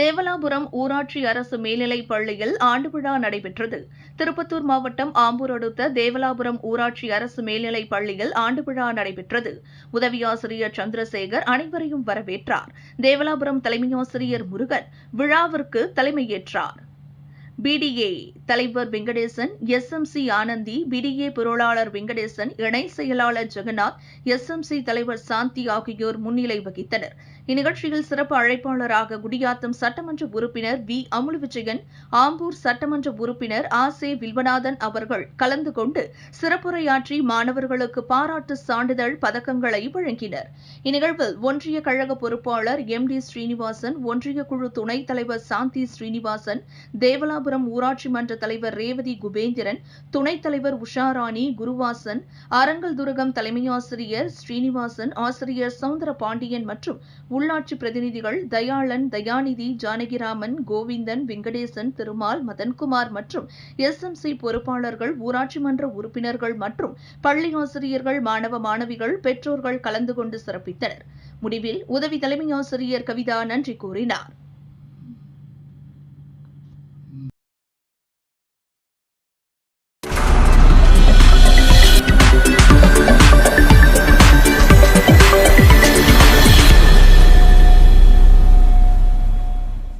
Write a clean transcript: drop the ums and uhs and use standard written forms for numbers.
தேவலாபுரம் ஊராட்சி அரசு மேல்நிலைப் பள்ளியில் ஆண்டு விழா நடைபெற்றது. திருப்பத்தூர் மாவட்டம் ஆம்பூர் அடுத்த தேவலாபுரம் ஊராட்சி அரசு மேல்நிலைப் பள்ளியில் ஆண்டு விழா நடைபெற்றது. உதவி ஆசிரியர் சந்திரசேகர் அனைவரையும் வரவேற்றார். தேவலாபுரம் தலைமை ஆசிரியர் முருகன் விழாவிற்கு தலைமையேற்றார். பிடிஏ தலைவர் வெங்கடேசன், எஸ்எம்சி ஆனந்தி, பிடிஏ பொருளாளர் வெங்கடேசன், இணை செயலாளர் ஜெகநாத், எஸ்எம்சி தலைவர் சாந்தி ஆகியோர் முன்னிலை வகித்தனர். இந்நிகழ்ச்சியில் சிறப்பு அழைப்பாளராக குடியாத்தம் சட்டமன்ற உறுப்பினர் வி. அமுலுவிஜயன், ஆம்பூர் சட்டமன்ற உறுப்பினர் ஆ. வில்வநாதன் அவர்கள் கலந்து கொண்டு சிறப்புரையாற்றி மாணவர்களுக்கு பாராட்டு சான்றிதழ், பதக்கங்களை வழங்கினர். இந்நிகழ்வில் ஒன்றிய கழக பொறுப்பாளர் எம்.டி. ஸ்ரீனிவாசன், ஒன்றிய குழு துணைத் தலைவர் சாந்தி ஸ்ரீனிவாசன், தேவலாபுரம் ஊராட்சி மன்ற தலைவர் ரேவதி குபேந்திரன், துணைத் தலைவர் உஷாராணி, குருவாசன், அரங்கல்துருகம் தலைமையாசிரியர் ஸ்ரீனிவாசன், ஆசிரியர் சவுந்தர பாண்டியன் மற்றும் உள்ளாட்சி பிரதிநிதிகள் தயாளன், தயாநிதி, ஜானகிராமன், கோவிந்தன், வெங்கடேசன், திருமால், மதன்குமார் மற்றும் எஸ்எம்சி பொறுப்பாளர்கள், ஊராட்சி மன்ற உறுப்பினர்கள் மற்றும் பள்ளி ஆசிரியர்கள், மாணவ மாணவிகள், பெற்றோர்கள் கலந்து கொண்டு சிறப்பித்தனர். முடிவில் உதவி தலைமை ஆசிரியர் கவிதா நன்றி கூறினார்.